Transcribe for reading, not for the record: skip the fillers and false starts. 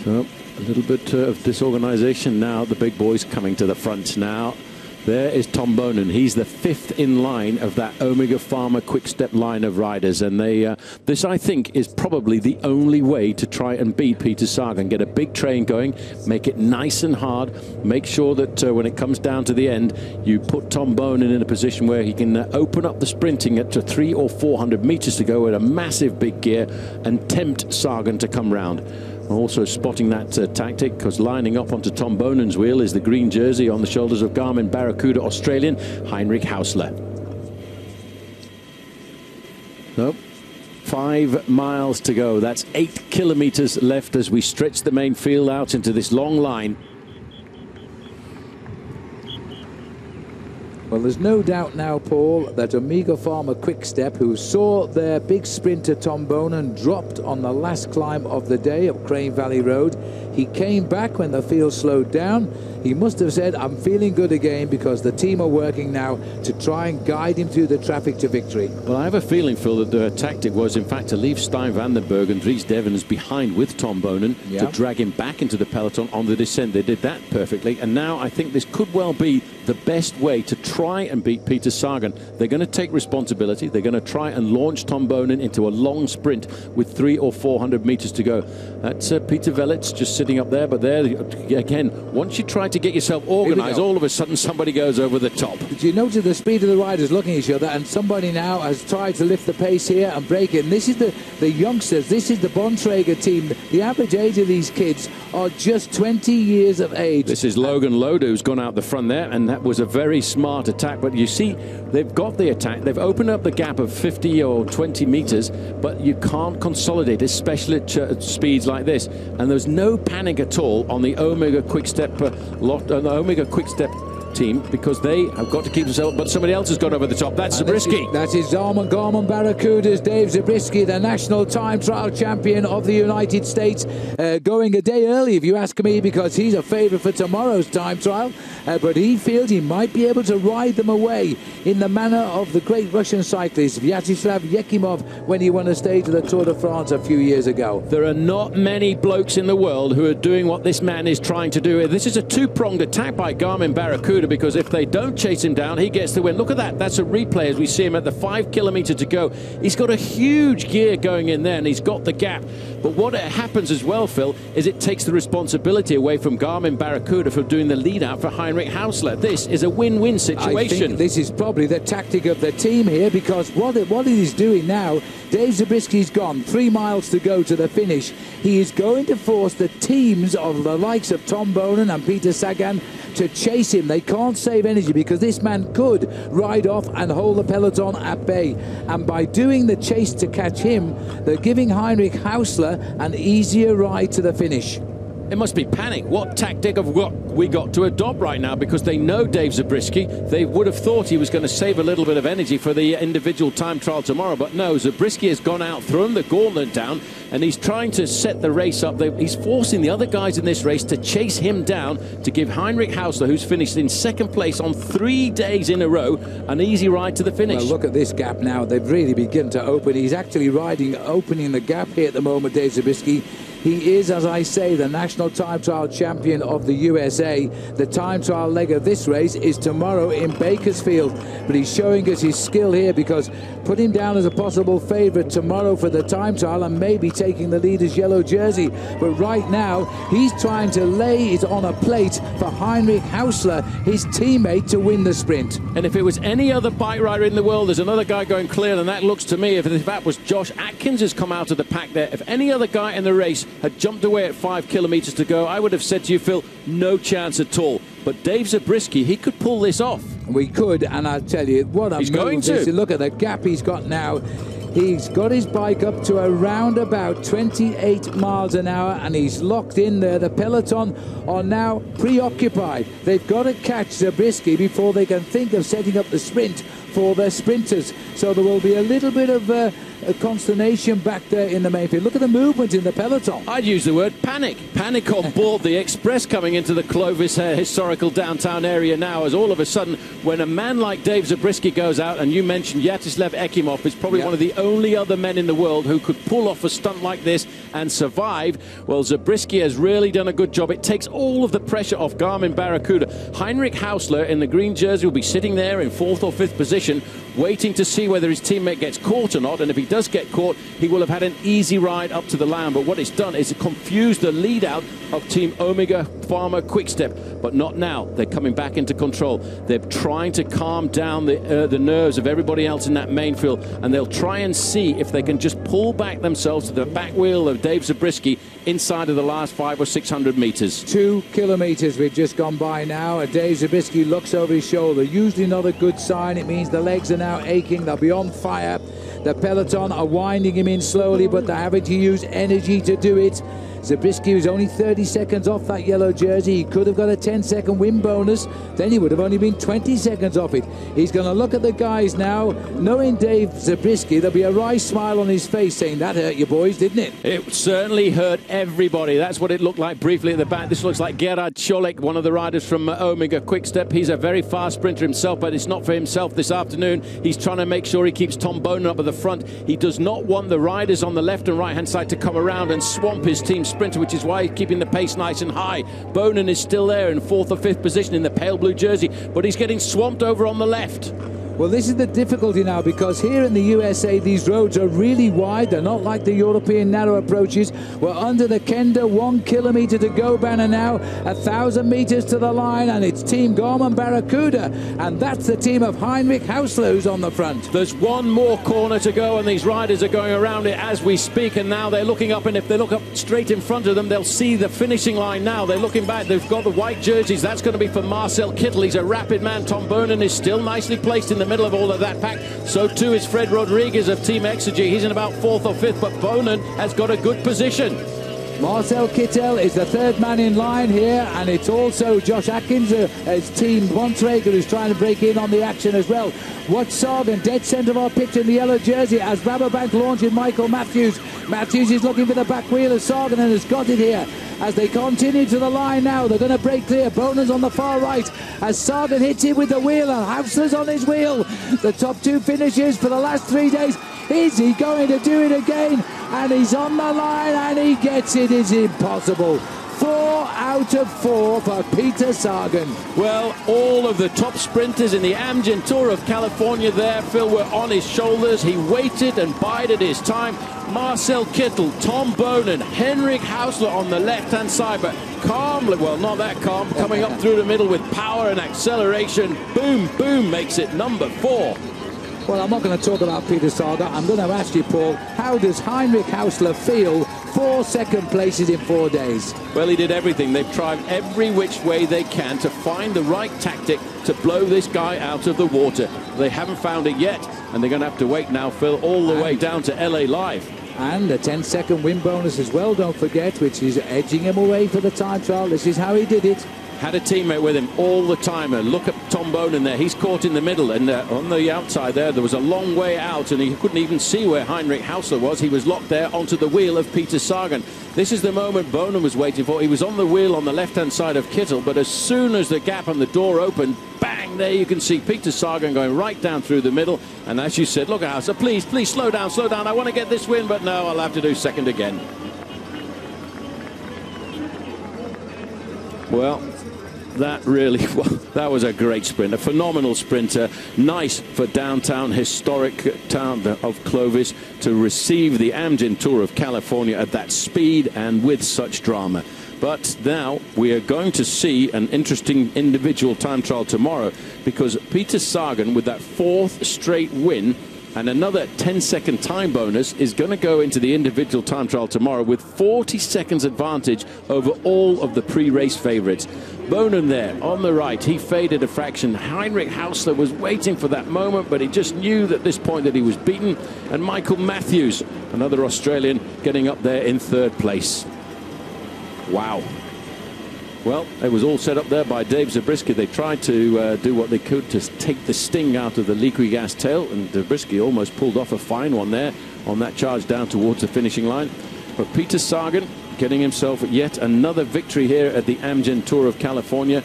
So a little bit of disorganization now. The big boys coming to the front now. There is Tom Bonen. He's the 5th in line of that Omega Pharma Quick Step line of riders. And this, I think, is probably the only way to try and beat Peter Sagan. Get a big train going, make it nice and hard, make sure that when it comes down to the end, you put Tom Bonen in a position where he can open up the sprinting at 300 or 400 meters to go with a massive big gear and tempt Sagan to come round. Also spotting that tactic, because lining up onto Tom Bonen's wheel is the green jersey on the shoulders of Garmin Barracuda Australian, Heinrich Hausler. So, 5 miles to go. That's 8 kilometers left as we stretch the main field out into this long line. Well, there's no doubt now, Paul, that Omega Pharma Quick Step, who saw their big sprinter Tom Bonen dropped on the last climb of the day up Crane Valley Road, he came back when the field slowed down. He must have said, I'm feeling good again, because the team are working now to try and guide him through the traffic to victory. Well, I have a feeling, Phil, that the tactic was, in fact, to leave Stein Vandenberg and Dries Devens behind with Tom Bonen to drag him back into the peloton on the descent. They did that perfectly. And now I think this could well be the best way to try and beat Peter Sagan. They're going to take responsibility. They're going to try and launch Tom Bonen into a long sprint with 300 or 400 meters to go. That's Peter Velits just sitting up there. But there, again, once you try to get yourself organized, all of a sudden somebody goes over the top. Did you notice the speed of the riders looking at each other? And somebody now has tried to lift the pace here and break it. And this is the youngsters. This is the Bontrager team. The average age of these kids are just 20 years of age. This is Logan Loda, who's gone out the front there, and that was a very smart attack. But you see, they've got the attack. They've opened up the gap of 50 or 20 meters, but you can't consolidate, especially at speeds like this. And there's no panic at all on the Omega Quick Step the Omega Quick Step team, because they have got to keep themselves, but somebody else has got over the top. That's Zabriskie. That is Garmin Barracuda's Dave Zabriskie, the national time trial champion of the United States, going a day early, if you ask me, because he's a favourite for tomorrow's time trial, but he feels he might be able to ride them away in the manner of the great Russian cyclist Vyacheslav Yekimov when he won a stage of the Tour de France a few years ago. There are not many blokes in the world who are doing what this man is trying to do. This is a two-pronged attack by Garmin Barracuda, because if they don't chase him down, he gets the win. Look at that. That's a replay as we see him at the 5 kilometer to go. He's got a huge gear going in there, and he's got the gap. But what happens as well, Phil, is it takes the responsibility away from Garmin Barracuda for doing the lead out for Heinrich Hausler. This is a win-win situation. I think this is probably the tactic of the team here, because what it is doing now, Dave Zabriskie's gone 3 miles to go to the finish. He is going to force the teams of the likes of Tom Bonen and Peter Sagan to chase him. They can't save energy, because this man could ride off and hold the peloton at bay. And by doing the chase to catch him, they're giving Heinrich Hausler an easier ride to the finish. It must be panic. What tactic have we got to adopt right now? Because they know Dave Zabriskie. They would have thought he was going to save a little bit of energy for the individual time trial tomorrow. But no, Zabriskie has gone out, thrown the gauntlet down, and he's trying to set the race up. He's forcing the other guys in this race to chase him down to give Heinrich Hausler, who's finished in 2nd place on 3 days in a row, an easy ride to the finish. Well, look at this gap now. They've really begun to open. He's actually opening the gap here at the moment, Dave Zabriskie. He is, as I say, the national time trial champion of the USA. The time trial leg of this race is tomorrow in Bakersfield. But he's showing us his skill here, because put him down as a possible favourite tomorrow for the time trial and maybe taking the leader's yellow jersey. But right now, he's trying to lay it on a plate for Heinrich Hausler, his teammate, to win the sprint. And if it was any other bike rider in the world, there's another guy going clear, and that looks to me, if that was Josh Atkins has come out of the pack there, if any other guy in the race had jumped away at 5 kilometers to go, I would have said to you, Phil, no chance at all. But Dave Zabriskie, he could pull this off. We could, and I'll tell you, what a he's going to. Look at the gap he's got now. He's got his bike up to around about 28 miles an hour, and he's locked in there. The peloton are now preoccupied. They've got to catch Zabriskie before they can think of setting up the sprint for their sprinters. So there will be a little bit of consternation back there in the main field. Look at the movement in the peloton. I'd use the word panic. Panic on board the express coming into the Clovis historical downtown area now, as all of a sudden, when a man like Dave Zabriskie goes out, and you mentioned Yatislev Ekimov is probably one of the only other men in the world who could pull off a stunt like this and survive. Well, Zabriskie has really done a good job. It takes all of the pressure off Garmin Barracuda. Heinrich Hausler in the green jersey will be sitting there in 4th or 5th position, waiting to see whether his teammate gets caught or not. And if he does get caught, he will have had an easy ride up to the line. But what it's done is it confused the lead out of Team Omega Pharma Quickstep. But not now. They're coming back into control. They're trying to calm down the nerves of everybody else in that main field, and they'll try and see if they can just pull back themselves to the back wheel of Dave Zabriskie inside of the last 500 or 600 meters. 2 kilometers we've just gone by now. Dave Zabriskie looks over his shoulder. Usually not a good sign. It means the legs are now aching. They'll be on fire. The peloton are winding him in slowly, but they're having to use energy to do it. Zabriskie was only 30 seconds off that yellow jersey. He could have got a 10-second win bonus. Then he would have only been 20 seconds off it. He's going to look at the guys now. Knowing Dave Zabriskie, there'll be a wry smile on his face saying, that hurt you boys, didn't it? It certainly hurt everybody. That's what it looked like briefly at the back. This looks like Gerard Cholek, one of the riders from Omega Quickstep. He's a very fast sprinter himself, but it's not for himself this afternoon. He's trying to make sure he keeps Tom Bonen up at the front. He does not want the riders on the left and right-hand side to come around and swamp his team sprinter, which is why he's keeping the pace nice and high. Bonen is still there in 4th or 5th position in the pale blue jersey, but he's getting swamped over on the left. Well, this is the difficulty now, because here in the USA, these roads are really wide. They're not like the European narrow approaches. We're under the Kenda, 1 kilometer to go, Banner now, 1,000 meters to the line, and it's Team Garmin Barracuda, and that's the team of Heinrich Hausler who's on the front. There's one more corner to go, and these riders are going around it as we speak, and now they're looking up, and if they look up straight in front of them, they'll see the finishing line now. They're looking back. They've got the white jerseys. That's going to be for Marcel Kittel. He's a rapid man. Tom Bonen is still nicely placed in the middle of all of that pack. So too is Fred Rodriguez of Team Exergy. He's in about 4th or 5th, but Bonen has got a good position. Marcel Kittel is the 3rd man in line here, and it's also Josh Atkins, as Team Bontrager, who's trying to break in on the action as well. Watch Sagan, dead centre of our picture in the yellow jersey, as Rabobank launching Michael Matthews. Matthews is looking for the back wheel of Sagan and has got it here. As they continue to the line now, they're going to break clear. Bonen's on the far right as Sagan hits him with the wheel, and Hausler's on his wheel. The top 2 finishes for the last 3 days. Is he going to do it again? And he's on the line, and he gets it. It's impossible. 4 out of 4 for Peter Sagan. Well, all of the top sprinters in the Amgen Tour of California there, Phil, were on his shoulders. He waited and bided his time. Marcel Kittel, Tom Bonen, Henrik Hausler on the left-hand side, but calmly, well, not that calm, coming up through the middle with power and acceleration. Boom, boom, makes it number 4. Well, I'm not going to talk about Peter Sagan. I'm going to ask you, Paul, how does Heinrich Hausler feel 4 second places in 4 days? Well, he did everything. They've tried every which way they can to find the right tactic to blow this guy out of the water. They haven't found it yet, and they're going to have to wait now, Phil, all the way down to LA Live. And a 10-second win bonus as well, don't forget, which is edging him away for the time trial. This is how he did it. Had a teammate with him all the time. And look at Tom Bonen there. He's caught in the middle, and on the outside there was a long way out, and he couldn't even see where Heinrich Hausler was. He was locked there onto the wheel of Peter Sagan. This is the moment Bonen was waiting for. He was on the wheel on the left-hand side of Kittel, but as soon as the gap on the door opened, bang, there you can see Peter Sagan going right down through the middle. And as you said, look at Hausler, please, please slow down, slow down. I want to get this win, but no, I'll have to do second again. Well, that was a great sprint, a phenomenal sprinter. Nice for downtown, historic town of Clovis to receive the Amgen Tour of California at that speed and with such drama. But now we are going to see an interesting individual time trial tomorrow, because Peter Sagan, with that 4th straight win and another 10-second time bonus, is going to go into the individual time trial tomorrow with 40 seconds advantage over all of the pre-race favorites. Bonen there on the right, he faded a fraction. Heinrich Hausler was waiting for that moment, but he just knew at this point that he was beaten. And Michael Matthews, another Australian, getting up there in 3rd place. Wow. Well, it was all set up there by Dave Zabriskie. They tried to do what they could to take the sting out of the Liquigas tail, and Zabriskie almost pulled off a fine one there on that charge down towards the finishing line. But Peter Sagan getting himself yet another victory here at the Amgen Tour of California.